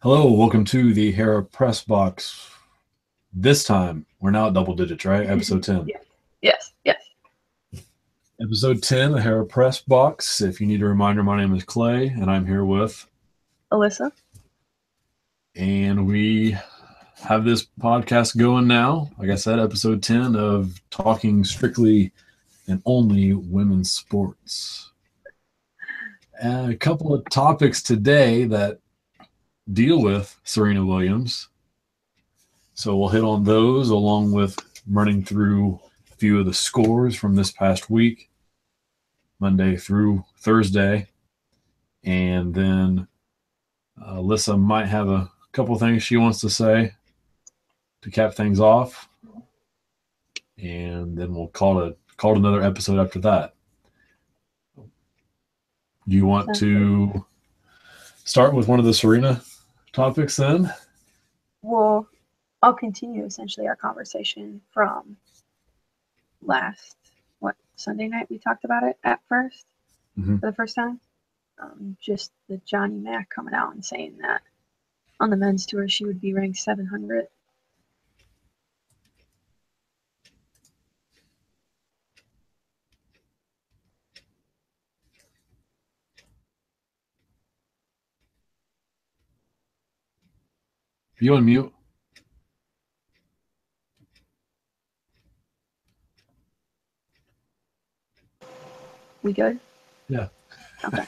Hello, welcome to the Hera Press Box. This time, we're now at double digits, right? Episode 10. Yes. Episode 10, the Hera Press Box. If you need a reminder, my name is Clay, and I'm here with Alyssa. And we have this podcast going now. Like I said, episode 10 of talking strictly and only women's sports. And a couple of topics today that deal with Serena Williams. So we'll hit on those along with running through a few of the scores from this past week, Monday through Thursday. And then Alyssa might have a couple things she wants to say to cap things off. And then we'll call it another episode after that. Do you want to start with one of the Serena topics then? Well, I'll continue essentially our conversation from last, Sunday night we talked about it at first, for the first time. Just the Johnny Mac coming out and saying that on the men's tour she would be ranked 700. You on mute? We good? Yeah. Okay.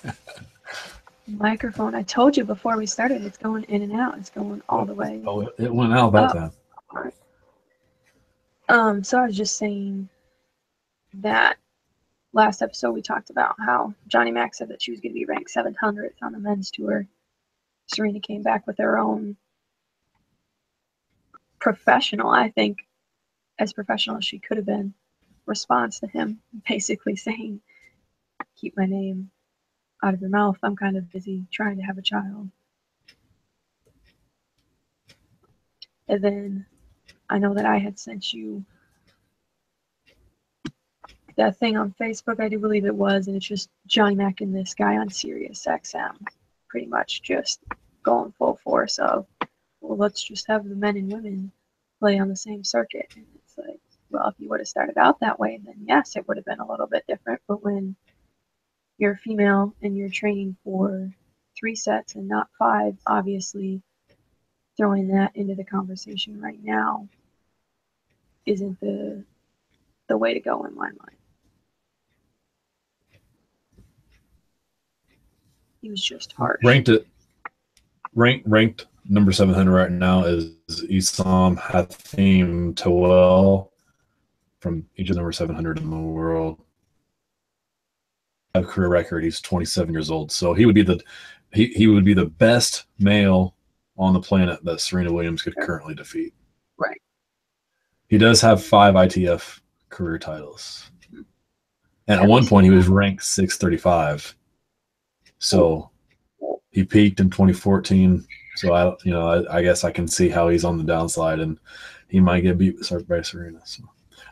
Microphone. I told you before we started, it's going in and out. It's going all the way. Oh, it went out that time. So I was just saying that last episode we talked about how Johnny Mac said that she was going to be ranked 700th on the men's tour. Serena came back with her own professional, I think, as professional as she could have been, response to him basically saying, keep my name out of your mouth. I'm kind of busy trying to have a child. And then I know that I had sent you that thing on Facebook, I do believe it was, and it's just Johnny Mac and this guy on Sirius XM pretty much just going full force of, well, let's just have the men and women play on the same circuit. And it's like, well, if you would have started out that way, then yes, it would have been a little bit different. But when you're a female and you're training for 3 sets and not 5, obviously throwing that into the conversation right now isn't the way to go in my mind. He was just harsh. Ranked number 700 right now is Isam Hathim Tawel from each of number 700 in the world. A career record. He's 27 years old, so he would be the best male on the planet that Serena Williams could currently defeat. Right. He does have 5 ITF career titles, and at one point he was ranked 635. So he peaked in 2014. So I guess I can see how he's on the downside, and he might get beat by Serena. So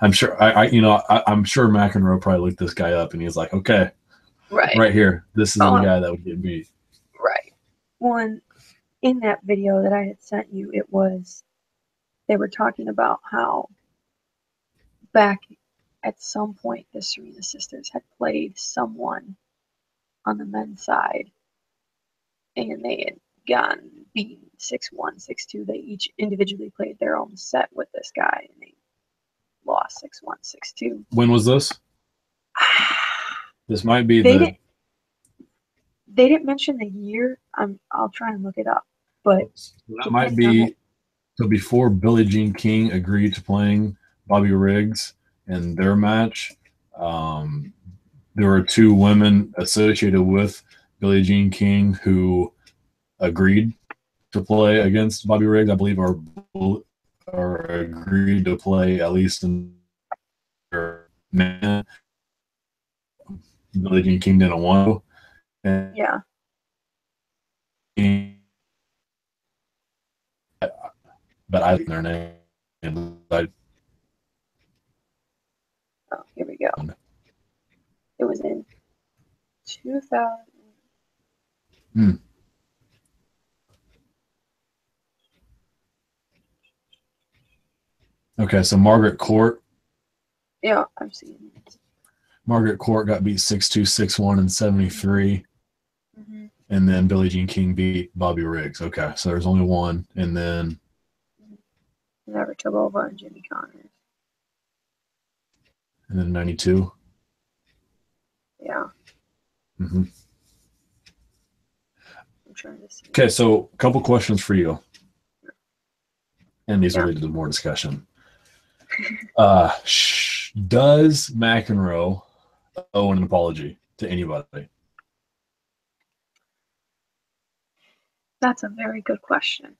I'm sure I'm sure McEnroe probably looked this guy up, and he's like, okay, right here, this is the guy that would get beat. Right. Well, in that video that I had sent you, they were talking about how back at some point the Serena sisters had played someone on the men's side, and they had gotten beaten 6-1, 6-2. They each individually played their own set with this guy, and they lost 6-1, 6-2. When was this? This might be They didn't mention the year. I'll try and look it up, but that might be so before Billie Jean King agreed to playing Bobby Riggs in their match. There were 2 women associated with Billie Jean King who agreed to play against Bobby Riggs, I believe, or agreed to play at least in their men. Billie Jean King didn't want to. Yeah. But I think their name. Oh, here we go. It was in 2000. Okay, so Margaret Court. Yeah, I've seen it. Margaret Court got beat 6-2, 6-1 in 73. Mm-hmm. And then Billie Jean King beat Bobby Riggs. Okay, so there's only one. And then Navratilova and Jimmy Connors. 92. Yeah. Mm-hmm. I'm trying to see. Okay, so a couple questions for you. And these will Yeah. lead to more discussion. Does McEnroe owe an apology to anybody? That's a very good question.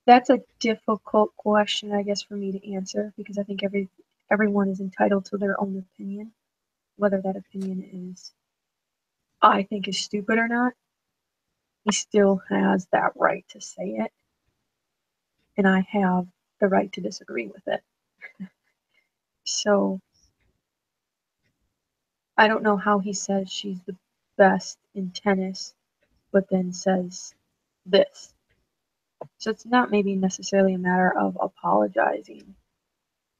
That's a difficult question, I guess, for me to answer because I think everyone is entitled to their own opinion, whether that opinion is I think is stupid or not. He still has that right to say it, and I have the right to disagree with it. So I don't know how he says she's the best in tennis, but then says this. So it's not maybe necessarily a matter of apologizing,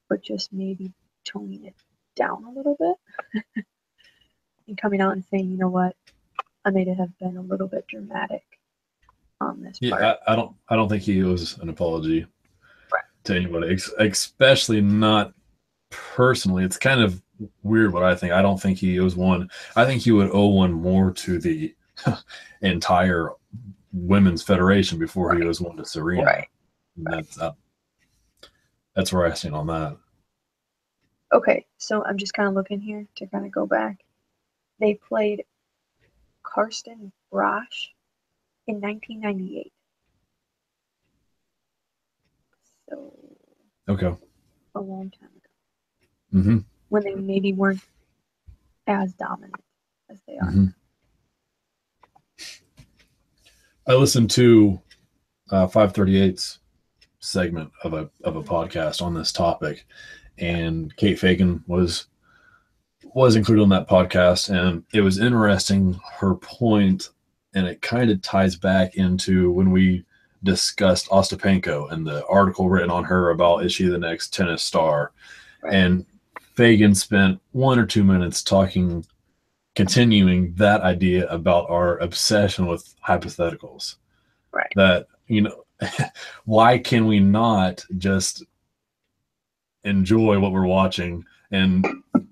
but just maybe toning it down a little bit and coming out and saying, you know what, I may have been a little bit dramatic on this part. Yeah, I don't think he owes an apology Right. to anybody, especially not personally. It's kind of weird what I think. I don't think he owes one. I think he would owe one more to the entire women's federation before he owes one to Serena. Right. And that's where I stand on that. Okay, so I'm just kind of looking here to kind of go back. They played Karsten Braasch in 1998. So Okay. a long time ago. Mm-hmm. When they maybe weren't as dominant as they are. Mm-hmm. I listened to 538's segment of a podcast on this topic, and Kate Fagan was included on that podcast, and it was interesting, her point, and it kind of ties back into when we discussed Ostapenko and the article written on her about is she the next tennis star. Right. And Fagan spent 1 or 2 minutes continuing that idea about our obsession with hypotheticals. Right. That, why can we not just enjoy what we're watching? And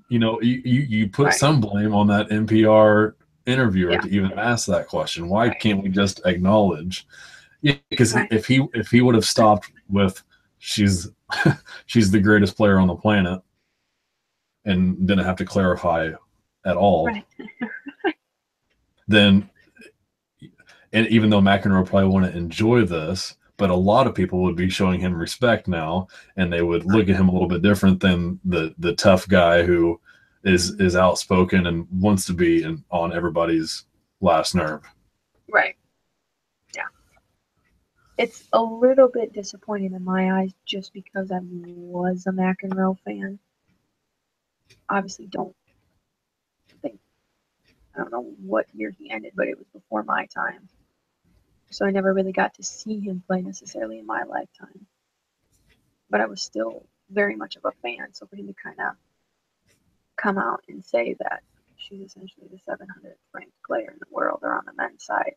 you put some blame on that NPR interviewer to even ask that question. Why can't we just acknowledge? Because if he would have stopped with she's the greatest player on the planet and didn't have to clarify at all, then, and even though McEnroe probably wouldn't enjoy this, but a lot of people would be showing him respect now, and they would look at him a little bit different than the tough guy who is outspoken and wants to be on everybody's last nerve. Right. Yeah. It's a little bit disappointing in my eyes just because I was a McEnroe fan. Obviously don't think, I don't know what year he ended, but it was before my time. So I never really got to see him play necessarily in my lifetime. But I was still very much of a fan. So for him to kind of come out and say that she's essentially the 700th ranked player in the world or on the men's side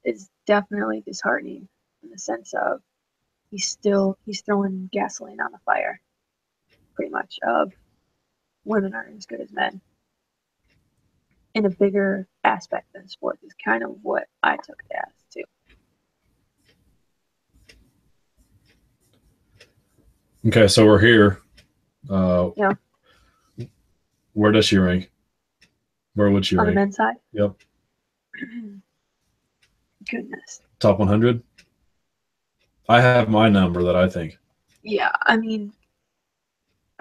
is definitely disheartening in the sense of he's throwing gasoline on the fire, pretty much, of women aren't as good as men in a bigger aspect than sports is kind of what I took it as too. Okay, so we're here. Yeah. Where does she rank? Where would she rank? On the men's side? Yep. Goodness. Top 100? I have my number that I think. Yeah, I mean,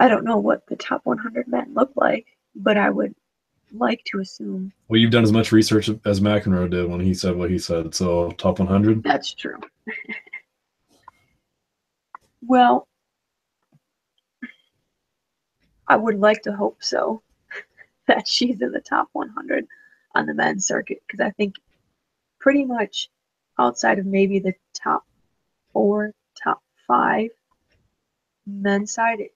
I don't know what the top 100 men look like, but I would like to assume. Well, you've done as much research as McEnroe did when he said what he said, so top 100? That's true. Well, I would like to hope so, that she's in the top 100 on the men's circuit, because I think pretty much outside of maybe the top 4, top 5, men's side, it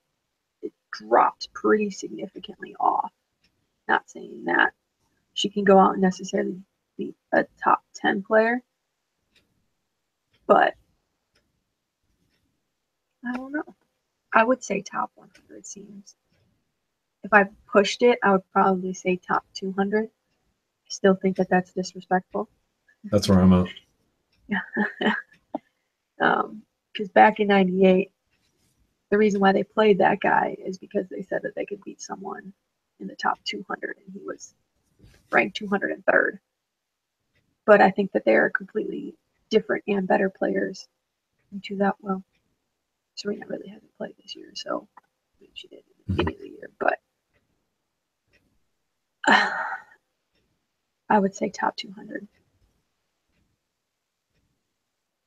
dropped pretty significantly off. Not saying that she can go out and necessarily be a top 10 player, but I don't know. I would say top 100 seems. If I pushed it, I would probably say top 200. I still think that that's disrespectful. That's where I'm at. Because back in '98, the reason why they played that guy is because they said that they could beat someone in the top 200, and he was ranked 203rd. But I think that they're completely different and better players into that. Well, Serena really hasn't played this year, so I mean, she did at the beginning of the year. But I would say top 200.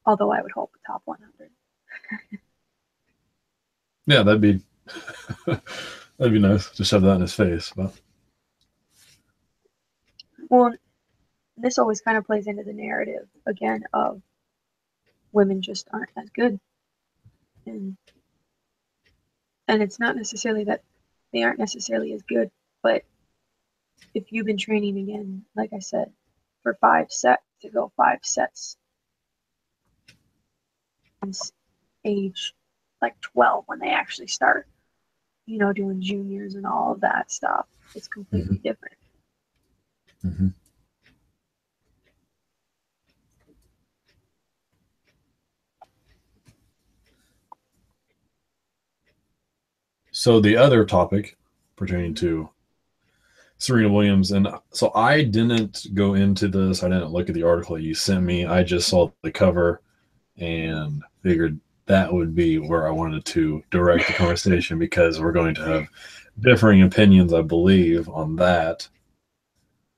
Although I would hope top 100. Yeah, that'd be nice to shove that in his face. But Well, this always kind of plays into the narrative again of women just aren't as good, and it's not necessarily that they aren't necessarily as good, but if you've been training again, like I said, for 5 sets to go 5 sets age like 12 when they actually start, doing juniors and all of that stuff, it's completely different. Mm-hmm. So the other topic pertaining to Serena Williams, and so I didn't go into this. I didn't look at the article you sent me. I just saw the cover and figured that would be where I wanted to direct the conversation because we're going to have differing opinions, I believe, on that.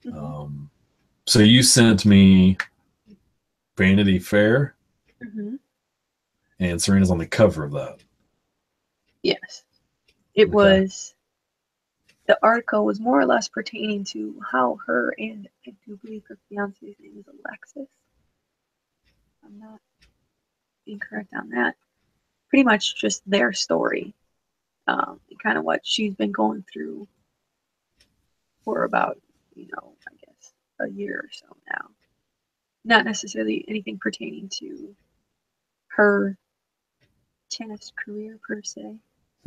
So you sent me Vanity Fair, and Serena's on the cover of that. Yes. It was, the article was more or less pertaining to how her and I do believe her fiance's name is Alexis. I'm not incorrect on that. Pretty much just their story. Kind of what she's been going through for about, I guess a year or so now. Not necessarily anything pertaining to her tennis career per se.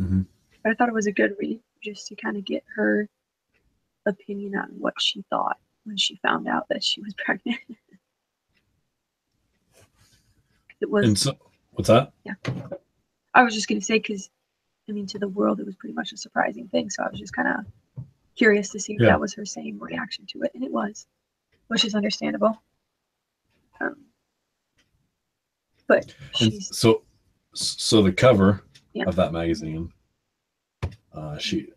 Mm-hmm. But I thought it was a good read just to kind of get her opinion on what she thought when she found out that she was pregnant. It was. And so, what's that? Yeah. I was just going to say, because, I mean, to the world, it was pretty much a surprising thing. So I was just kind of curious to see if that was her same reaction to it. And it was, which is understandable. But she's. So the cover of that magazine, she's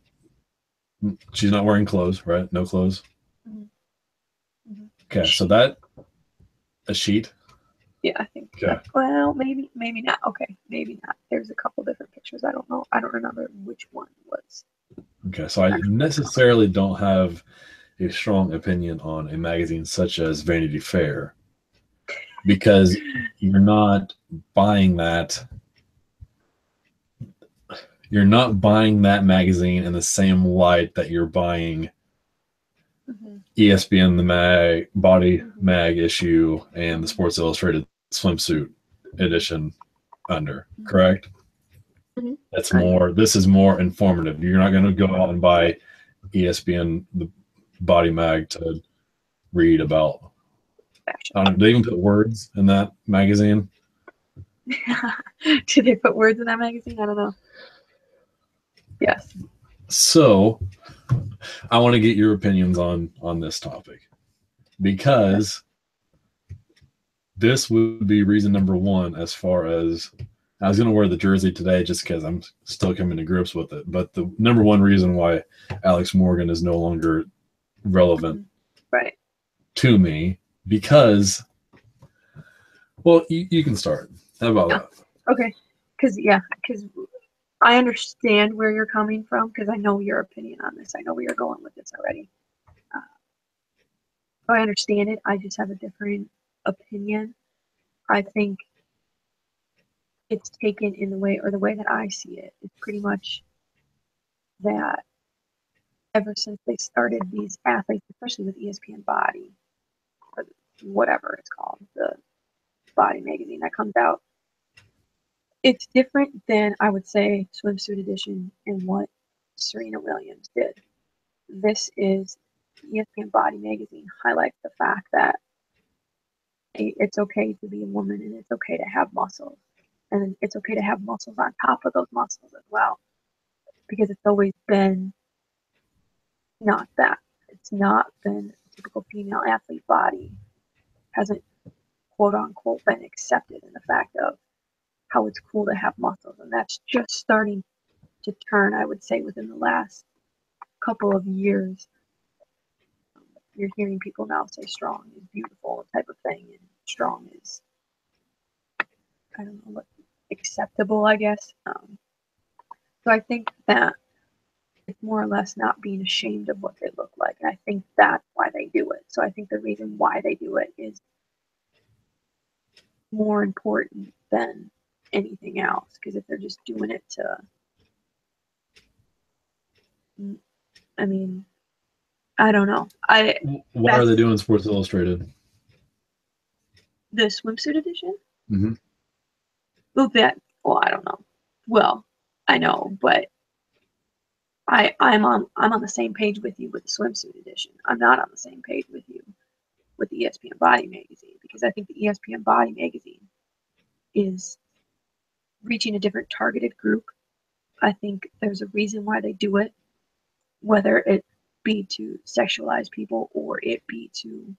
not wearing clothes, right? No clothes. Mm-hmm. Okay, so that a sheet. Yeah, I think. Okay. Well, maybe not. Okay, maybe not. There's a couple different pictures. I don't know. I don't remember which one was. Okay, so I necessarily don't have a strong opinion on a magazine such as Vanity Fair because you're not buying that. You're not buying that magazine in the same light that you're buying ESPN, the Body Mag issue, and the Sports Illustrated swimsuit edition under, correct? That's more. This is more informative. You're not going to go out and buy ESPN, the Body Mag, to read about. Do they even put words in that magazine? Do they put words in that magazine? I don't know. Yes. So, I want to get your opinions on this topic because this would be reason number one as far as I was going to wear the jersey today just because I'm still coming to grips with it. But the number one reason why Alex Morgan is no longer relevant to me because, well, you can start. How about that? Okay. Because I understand where you're coming from because I know your opinion on this. I know where you're going with this already. I understand it. I just have a different opinion. I think it's taken in the way, or the way that I see it, is pretty much that ever since they started these athletes, especially with ESPN Body, or whatever it's called, the Body magazine that comes out, it's different than, I would say, Swimsuit Edition and what Serena Williams did. This is ESPN Body magazine highlights the fact that it's okay to be a woman and it's okay to have muscles. And it's okay to have muscles on top of those muscles as well. Because it's always been not that. It's not been a typical female athlete body. Hasn't, quote unquote, been accepted in the fact of how it's cool to have muscles. And that's just starting to turn, I would say, within the last couple of years. You're hearing people now say strong is beautiful type of thing, and strong is, I don't know, what, acceptable, I guess. So I think that it's more or less not being ashamed of what they look like. And I think that's why they do it. So I think the reason why they do it is more important than anything else. Because if they're just doing it to, I mean, I don't know. Why are they doing Sports Illustrated? The swimsuit edition? Mm-hmm. Well, I don't know. Well, I know, but I'm on the same page with you with the swimsuit edition. I'm not on the same page with you with the ESPN Body magazine, because I think the ESPN Body magazine is reaching a different targeted group. I think there's a reason why they do it, whether it be to sexualize people or it be to,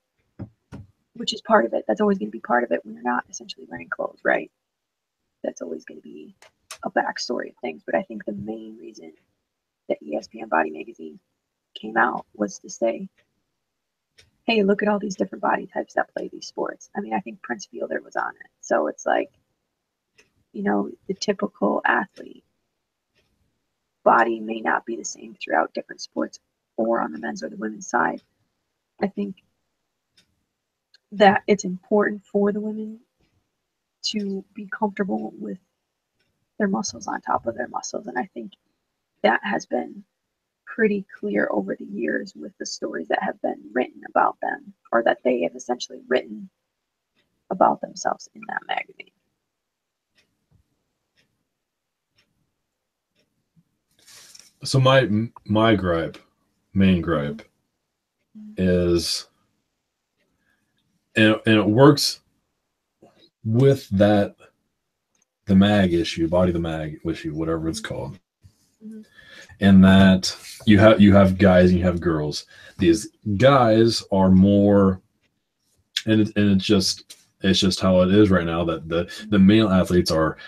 which is part of it. That's always going to be part of it when you're not essentially wearing clothes, right? That's always going to be a backstory of things. But I think the main reason that ESPN Body magazine came out was to say, hey, look at all these different body types that play these sports. I mean, I think Prince Fielder was on it. So it's like, you know, the typical athlete body may not be the same throughout different sports or on the men's or the women's side. I think that it's important for the women to be comfortable with their muscles on top of their muscles. And I think that has been pretty clear over the years with the stories that have been written about them, or that they have essentially written about themselves in that magazine. So my main gripe is, and it works with that, the mag issue, body the mag issue, whatever it's called. Mm-hmm. And that you have guys and you have girls. These guys are more, and it's just how it is right now, that the male athletes are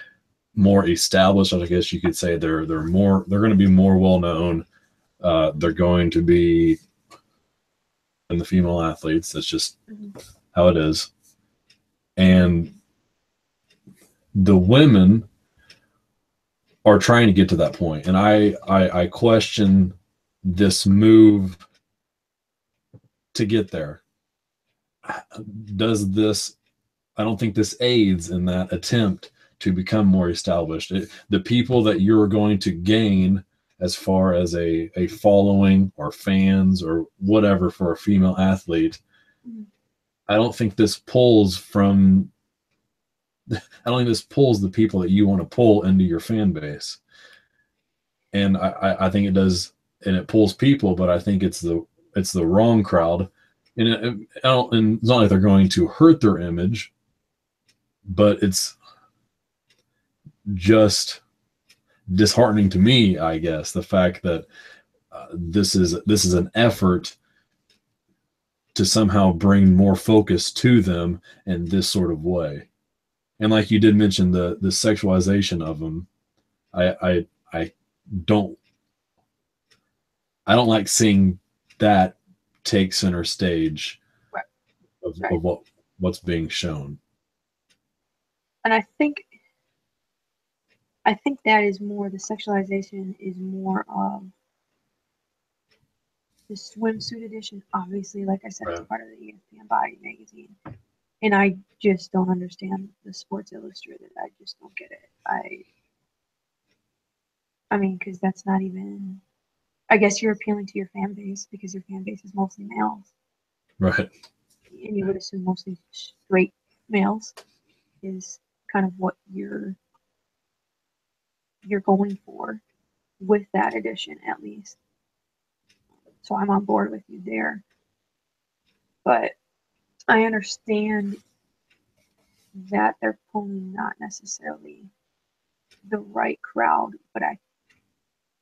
more established. I guess you could say they're going to be more well known. They're going to be than the female athletes. That's just how it is. And the women are trying to get to that point. And I question this move to get there. Does this, I don't think this aids in that attempt to become more established. The people that you're going to gain as far as a following or fans or whatever for a female athlete, I don't think this pulls from, I don't think this pulls the people that you want to pull into your fan base. And I think it does, and it pulls people, but I think it's the wrong crowd. And it's not like they're going to hurt their image, but it's just disheartening to me, I guess, the fact that this is an effort to somehow bring more focus to them in this sort of way. And like you did mention, the sexualization of them, I don't like seeing that take center stage of what's being shown. And I think that is more, the sexualization is more of the swimsuit edition. Obviously, like I said, it's part of the ESPN Body magazine. And I just don't understand the Sports Illustrated. I just don't get it. I mean, because that's not even. I guess you're appealing to your fan base because your fan base is mostly males, Right. and you would assume mostly straight males is kind of what you're going for with that edition, at least. So I'm on board with you there. But I understand that they're pulling not necessarily the right crowd, but I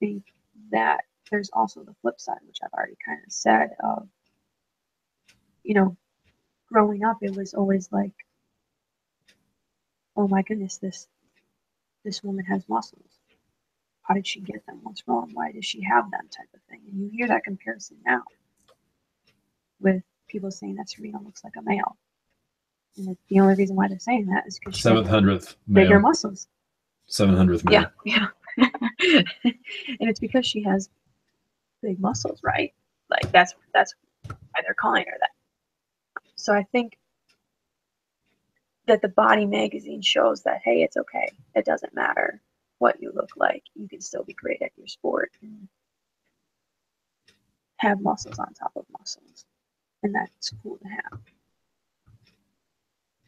think that there's also the flip side, which I've already kind of said, of, growing up, it was always like, oh my goodness, this woman has muscles. How did she get them? What's wrong? Why does she have them? Type of thing. And you hear that comparison now with people saying that Serena looks like a male. And the only reason why they're saying that is because she has 700th bigger male. muscles. 700th male. Yeah. And it's because she has big muscles, right? Like that's why they're calling her that. So I think that the Body magazine shows that, hey, it's okay. It doesn't matter what you look like. You can still be great at your sport and have muscles on top of muscles. And that's cool to have.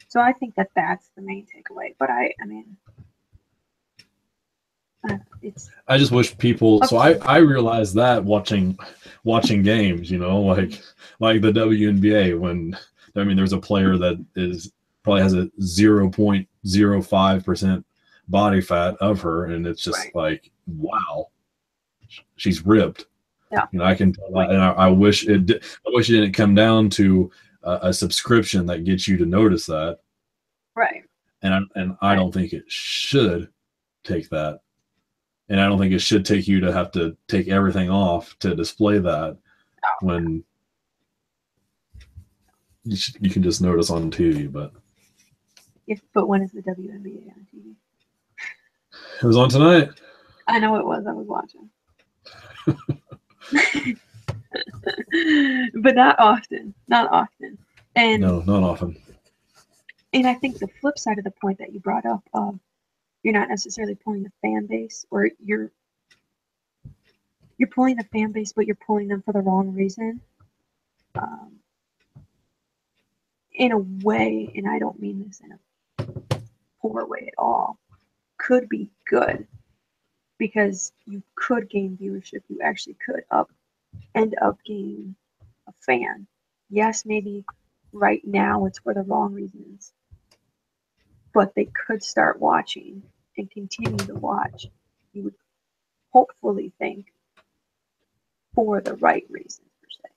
So I think that that's the main takeaway. But I mean, it's. I just wish people. So I realized that watching games, like the WNBA, when there's a player that probably has a 0.05% body fat of her, and it's just like, wow, she's ripped. Yeah. I can tell that, and I wish it didn't come down to a subscription that gets you to notice that. Right. And I don't think it should take that. And I don't think it should take you to have to take everything off to display that when you can just notice on TV. But when is the WNBA on TV? It was on tonight. I know it was. I was watching. But not often. Not often. And no, not often. And I think the flip side of the point that you brought up of you're not necessarily pulling the fan base, or you're pulling the fan base, but you're pulling them for the wrong reason. In a way, and I don't mean this in a poor way at all, could be good because you could gain viewership. You actually could end up gaining a fan. Yes, maybe right now it's for the wrong reasons, but they could start watching and continue to watch. You would hopefully think for the right reasons, per se,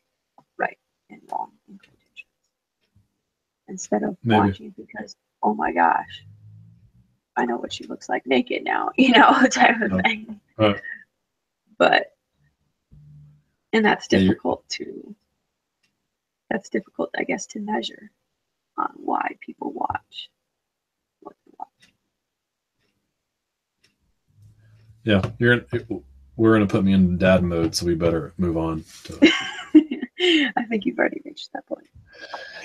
right and wrong in quotations, instead of watching because, oh my gosh, I know what she looks like naked now, type of thing. But, and that's difficult I guess, to measure on why people watch what they watch. Yeah, we're gonna put me in dad mode, so we better move on. I think you've already reached that point.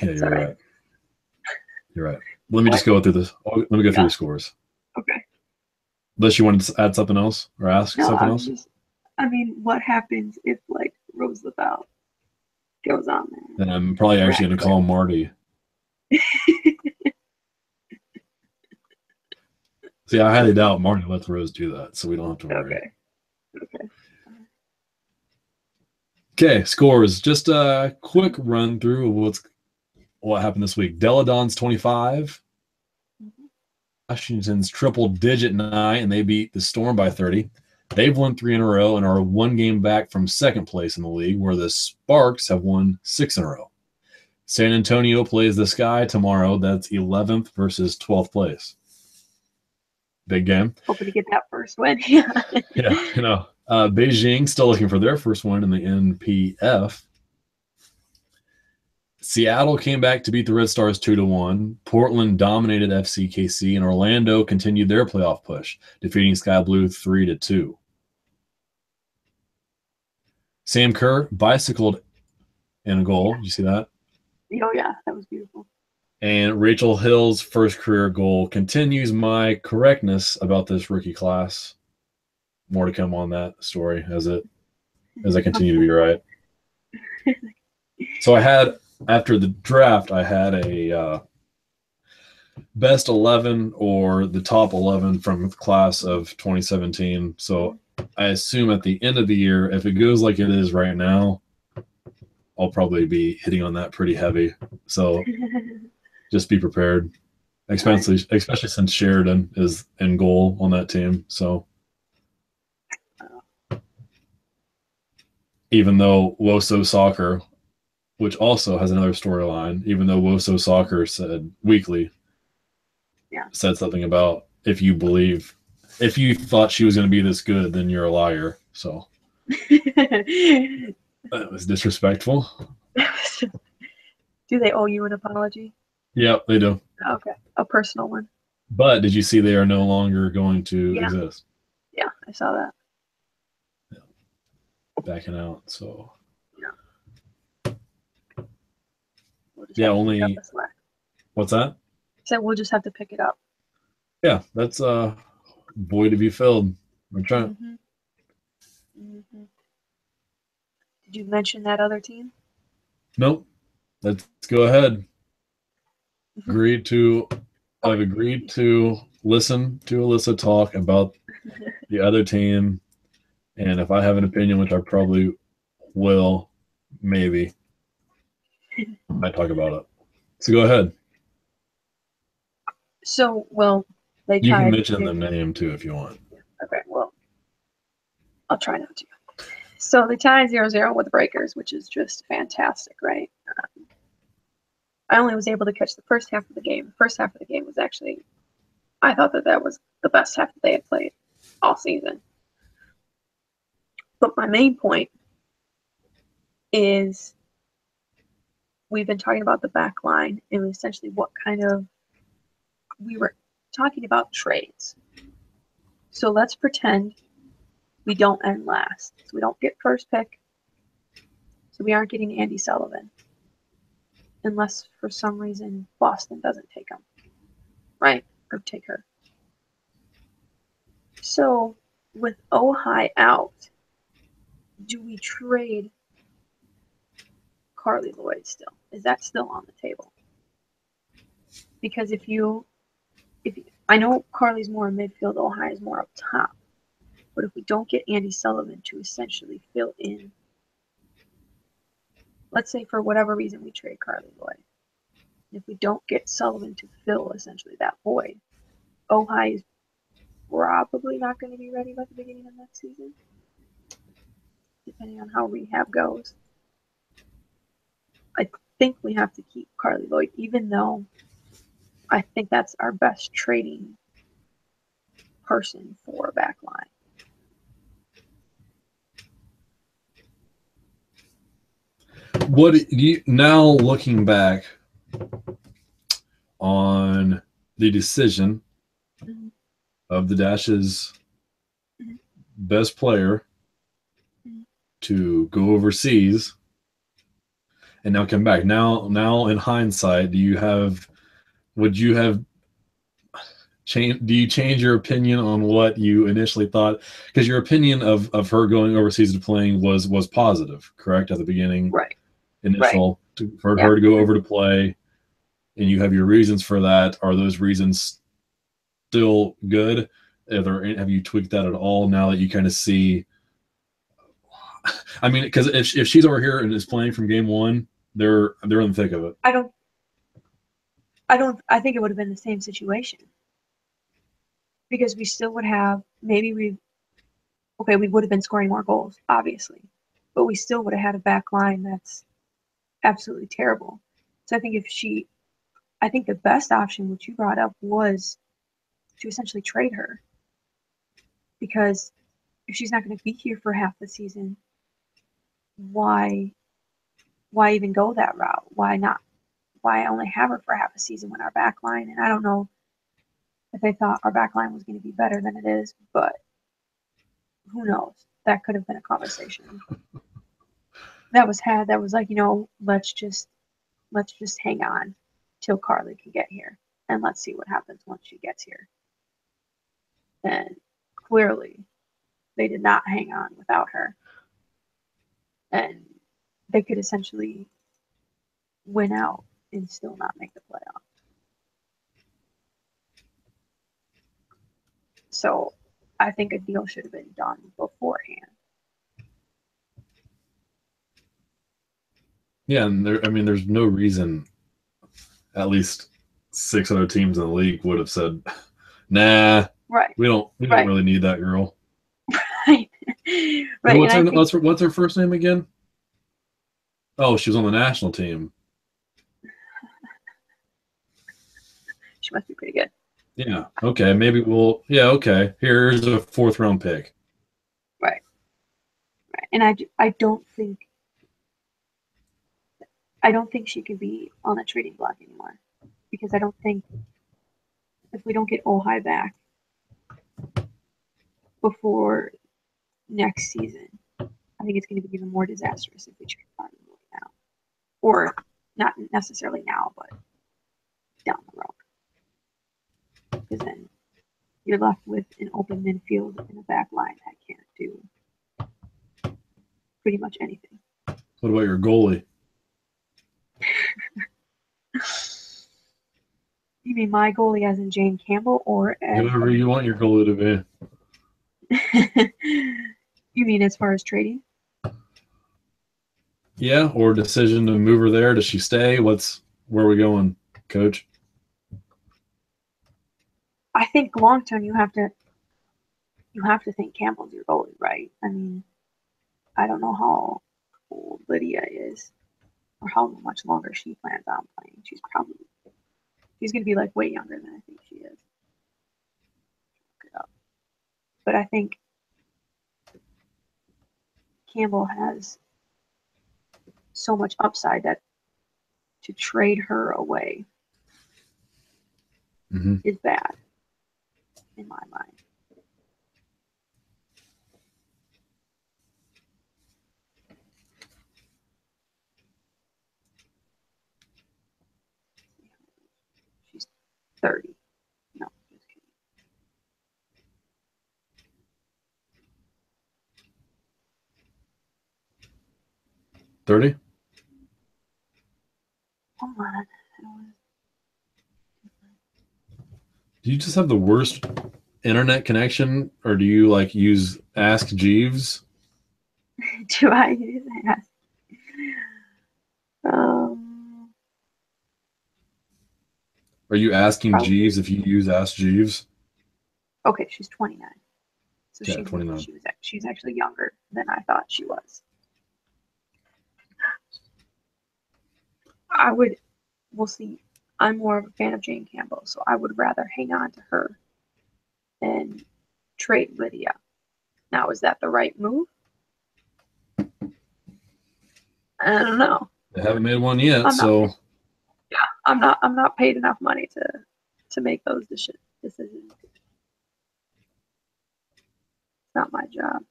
Yeah, you're right. You're right. Let me just go through this. Let me go through the scores. Okay. Unless you wanted to add something else or ask something else? What happens if, like, Rose Lavelle goes on there? Then I'm probably actually going to call Marty. See, I highly doubt Marty lets Rose do that, so we don't have to worry. Okay, scores. Just a quick run through of what happened this week. Delle Donne's 25. Washington's triple-digit 9, and they beat the Storm by 30. They've won 3 in a row and are 1 game back from second place in the league, where the Sparks have won 6 in a row. San Antonio plays the Sky tomorrow. That's 11th versus 12th place. Big game. Hoping to get that first win. Yeah. Beijing still looking for their first win in the NPF. Seattle came back to beat the Red Stars 2-1. Portland dominated FCKC, and Orlando continued their playoff push, defeating Sky Blue 3-2. Sam Kerr bicycled in a goal. Did you see that? Oh, yeah. That was beautiful. And Rachel Hill's first career goal continues my correctness about this rookie class. More to come on that story as I continue to be right. So I had, after the draft, I had a best 11 or the top 11 from the class of 2017. So I assume at the end of the year, if it goes like it is right now, I'll probably be hitting on that pretty heavy. So just be prepared, especially since Sheridan is in goal on that team. So even though Woso Soccer, which also has another storyline, even though Woso Soccer said weekly, said something about if you thought she was going to be this good, then you're a liar. So that was disrespectful. Do they owe you an apology? Yep, they do. Okay, a personal one. But did you see they are no longer going to exist? Yeah, I saw that. Backing out, so we'll only. What's that? So we'll just have to pick it up. Yeah, that's void to be filled. We're trying. Did you mention that other team? Nope. Let's go ahead. I've agreed to listen to Alyssa talk about the other team, and if I have an opinion, which I probably will, maybe, I might talk about it. So go ahead. So, well, you can mention the name too if you want. Okay, well, I'll try not to. So they tied 0-0 with the Breakers, which is just fantastic, right? I only was able to catch the first half of the game. The first half of the game was actually, I thought that was the best half that they had played all season. But my main point is we've been talking about the back line and essentially we were talking about trades. So let's pretend we don't end last. So we don't get first pick. So we aren't getting Andi Sullivan. Unless for some reason Boston doesn't take him. Right? Or take her. So with Ojai out, do we trade Carli Lloyd still? Is that still on the table? Because if I know Carli's more in midfield, Ojai is more up top. But if we don't get Andi Sullivan to essentially fill in, let's say for whatever reason we trade Carli Lloyd. If we don't get Sullivan to fill essentially that void, Ojai is probably not going to be ready by the beginning of next season, depending on how rehab goes. I think we have to keep Carli Lloyd, even though I think that's our best trading person for a back line. Now looking back on the decision of the Dash's best player to go overseas and now come back. Now in hindsight, do you change your opinion on what you initially thought? Because your opinion of her going overseas to playing was positive, correct, at the beginning? Right. Initial for her to go over to play, and you have your reasons for that. Are those reasons still good? Have you tweaked that at all now that you kind of see? I mean, because if she's over here and is playing from game one, they're in the thick of it. I think it would have been the same situation, because we still would have we would have been scoring more goals, obviously, but we still would have had a back line that's absolutely terrible. So I think the best option, which you brought up, was to essentially trade her, because if she's not going to be here for half the season, why even go that route? Why not? Why only have her for half a season when our back line, and I don't know if they thought our back line was going to be better than it is, but who knows? That could have been a conversation that was had. That was like, let's just hang on till Carly can get here, and let's see what happens once she gets here. And clearly, they did not hang on without her. And they could essentially win out and still not make the playoff. So I think a deal should have been done beforehand. Yeah, and there's no reason. At least 6 other teams in the league would have said, "Nah, right. We don't really need that girl." Right. Right. What's her first name again? Oh, she was on the national team. She must be pretty good. Yeah. Okay. Maybe we'll. Yeah. Okay. Here's a 4th round pick. Right. Right. And I don't think she could be on a trading block anymore, because I don't think if we don't get Ojai back before next season, I think it's going to be even more disastrous if we trade Carly now, or not necessarily now, but down the road, because then you're left with an open midfield and a back line that can't do pretty much anything. What about your goalie? You mean my goalie as in Jane Campbell, or as whoever you want your goalie to be? You mean as far as trading? Yeah, or decision to move her there. Does she stay? Where are we going, Coach? I think long term you have to think Campbell's your goalie, right? I mean, I don't know how old Lydia is or how much longer she plans on playing. She's going to be like way younger than I think she is. Look it up. But I think Campbell has so much upside that to trade her away is bad in my mind. She's 30. No, just kidding. $30? Hold on. Do you just have the worst internet connection, or do you use Ask Jeeves? Do I use Ask? Are you asking probably. Jeeves if you use Ask Jeeves? Okay, she's 29. So yeah, 29. She's actually younger than I thought she was. We'll see. I'm more of a fan of Jane Campbell, so I would rather hang on to her than trade Lydia. Now, is that the right move? I don't know. They haven't made one yet, so. Yeah, I'm not paid enough money to make those decisions. It's not my job.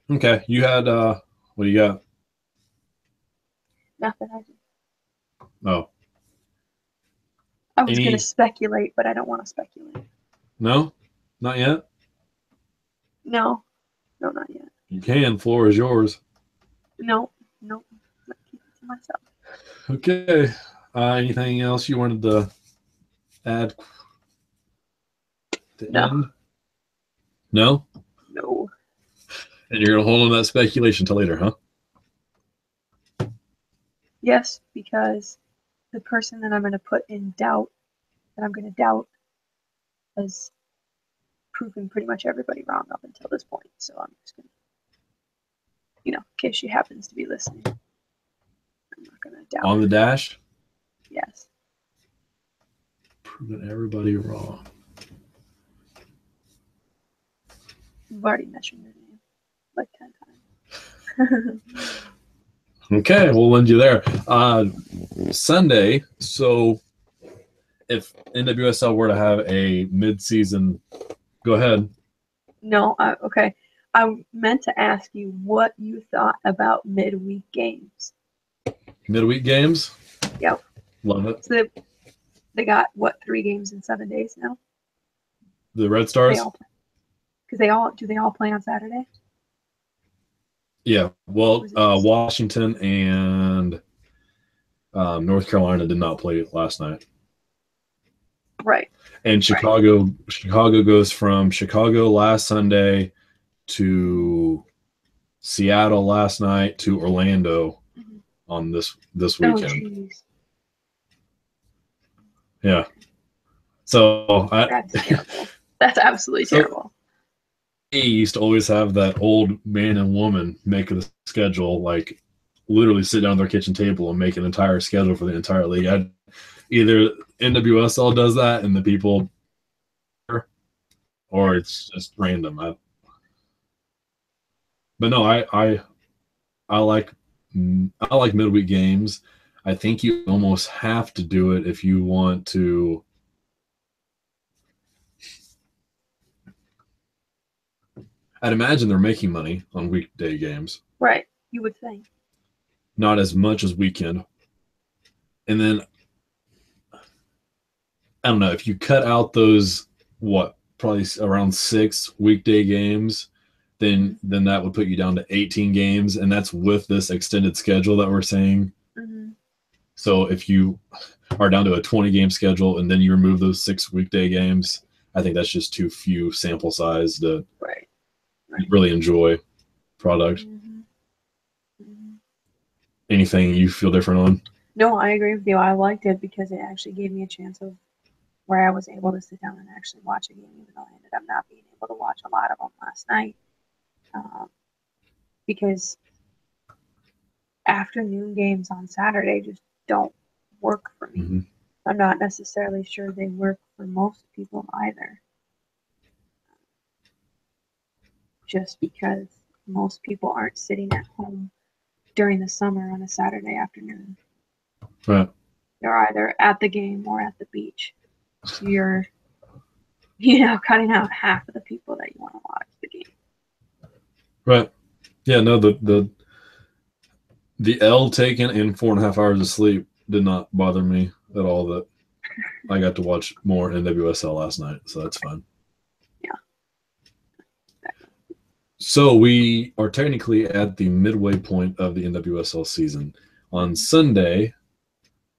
Okay, you had what do you got? Nothing. Oh. I was going to speculate, but I don't want to speculate. No? Not yet? No, not yet. You can. Floor is yours. No. I'll keep it to myself. Okay. Anything else you wanted to add? No. End? No? No. And you're going to hold on that speculation till later, huh? Yes, because the person that I'm going to put in doubt, that I'm going to doubt, has proven pretty much everybody wrong up until this point. So I'm just going to, in case she happens to be listening, I'm not going to doubt On the dash? Yes. Proving everybody wrong. You've already mentioned your name like 10 times. Okay, we'll lend you there. Sunday, so if NWSL were to have a mid-season, go ahead. No, okay. I meant to ask you what you thought about midweek games. Midweek games? Yep. Love it. So they got, what, 3 games in 7 days now? The Red Stars? Because do they all play on Saturday? Yeah. Well, Washington and North Carolina did not play last night. Right. And Chicago goes from Chicago last Sunday to Seattle last night to Orlando on this weekend. Oh, jeez. Yeah. So That's terrible. That's absolutely terrible. He used to always have that old man and woman make the schedule, like literally sit down at their kitchen table and make an entire schedule for the entire league. Either NWSL does that and the people, or it's just random. But no, I like midweek games. I think you almost have to do it if you want to. I'd imagine they're making money on weekday games. Right. You would think. Not as much as weekend. And then, I don't know, if you cut out those, probably around 6 weekday games, then that would put you down to 18 games. And that's with this extended schedule that we're saying. Mm-hmm. So if you are down to a 20-game schedule and then you remove those 6 weekday games, I think that's just too few sample size to really enjoy product. Mm-hmm. Mm-hmm. Anything you feel different on? No, I agree with you. I liked it because it actually gave me a chance of where I was able to sit down and actually watch a game, even though I ended up not being able to watch a lot of them last night. Because afternoon games on Saturday just don't work for me. Mm-hmm. I'm not necessarily sure they work for most people either. Just because most people aren't sitting at home during the summer on a Saturday afternoon. Right. They're either at the game or at the beach. So you're, cutting out half of the people that you want to watch the game. Right. Yeah, no, the L taken in 4.5 hours of sleep did not bother me at all. That I got to watch more NWSL last night, so that's fun. Yeah. So we are technically at the midway point of the NWSL season. On Sunday,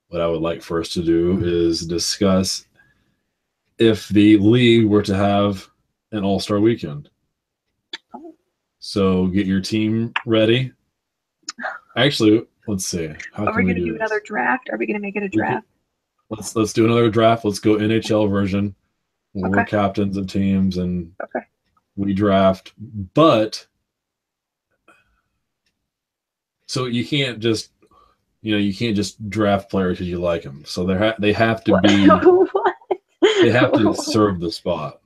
what I would like for us to do is discuss if the league were to have an all-star weekend. So get your team ready. Actually, let's see. Are we going to do another draft? Are we going to make it a draft? Let's do another draft. Let's go NHL version. We're captains of teams and we draft. But so you can't just draft players because you like them. So they have to be. What? They have to serve the spot.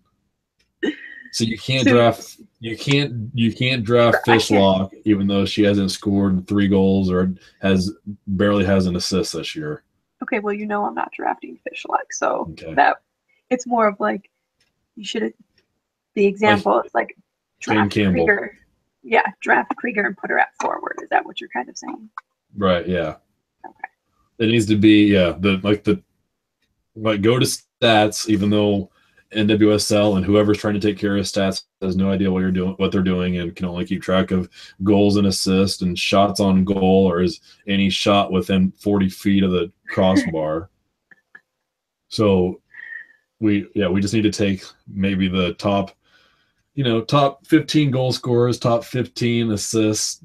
So you can't draft. You can't draft Fishlock, even though she hasn't scored 3 goals or barely has an assist this year. Okay, well, I'm not drafting Fishlock, so that it's more of like you should. The example is like draft Krieger. Yeah, draft Krieger and put her at forward. Is that what you're kind of saying? Right. Yeah. Okay. It needs to be go to stats, even though NWSL and whoever's trying to take care of stats has no idea what they're doing and can only keep track of goals and assists and shots on goal, or is any shot within 40 feet of the crossbar. So we just need to take maybe the top 15 goal scorers, top 15 assists.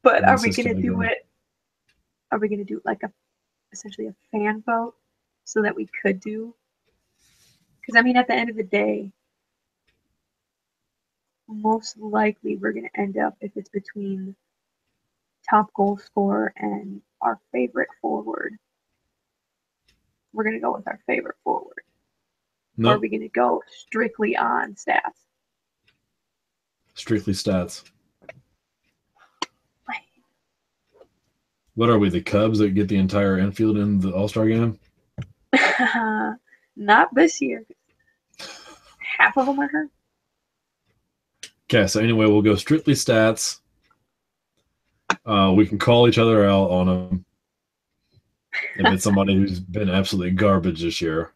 But are we going to do it? Are we going to do like essentially a fan vote? So that we could do, because at the end of the day, most likely we're going to end up, if it's between top goal scorer and our favorite forward, we're going to go with our favorite forward. Nope. Or are we going to go strictly on stats? Strictly stats. What are we, the Cubs that get the entire infield in the All-Star game? Not this year. Half of them are hurt. Okay, so anyway, we'll go strictly stats. We can call each other out on them if it's somebody who's been absolutely garbage this year.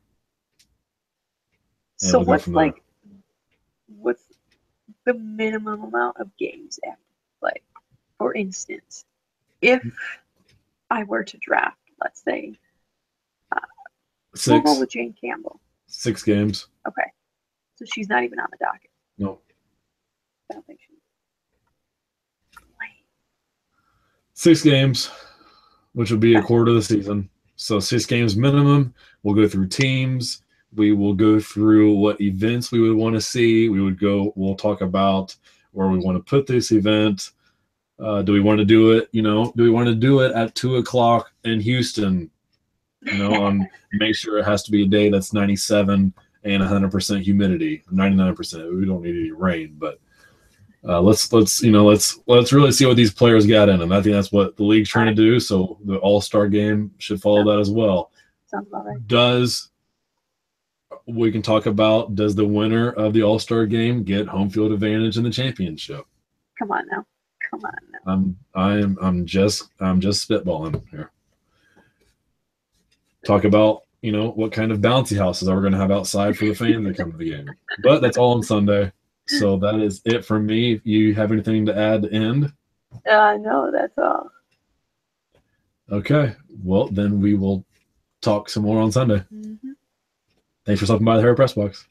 And So we'll go from there. what's the minimum amount of games they have to play? For instance, if I were to draft, let's say, we'll go with Jane Campbell. 6 games. Okay, so she's not even on the docket. No. I don't think she. Wait. 6 games, which will be a quarter of the season. So 6 games minimum. We'll go through teams. We will go through what events we would want to see. We'll talk about where we want to put this event. Do we want to do it? Do we want to do it at 2:00 in Houston? Make sure it has to be a day that's 97 and 100% humidity, 99%. We don't need any rain, but let's really see what these players got in them. I think that's what the league's trying to do. So the All-Star game should follow that as well. Sounds about right. We can talk about, does the winner of the All-Star game get home field advantage in the championship? Come on now. I'm just spitballing here. Talk about, what kind of bouncy houses are we going to have outside for the fans that come to the game. But that's all on Sunday. So that is it for me. If you have anything to add to end? No, that's all. Okay. Well, then we will talk some more on Sunday. Mm-hmm. Thanks for stopping by the Herald Press Box.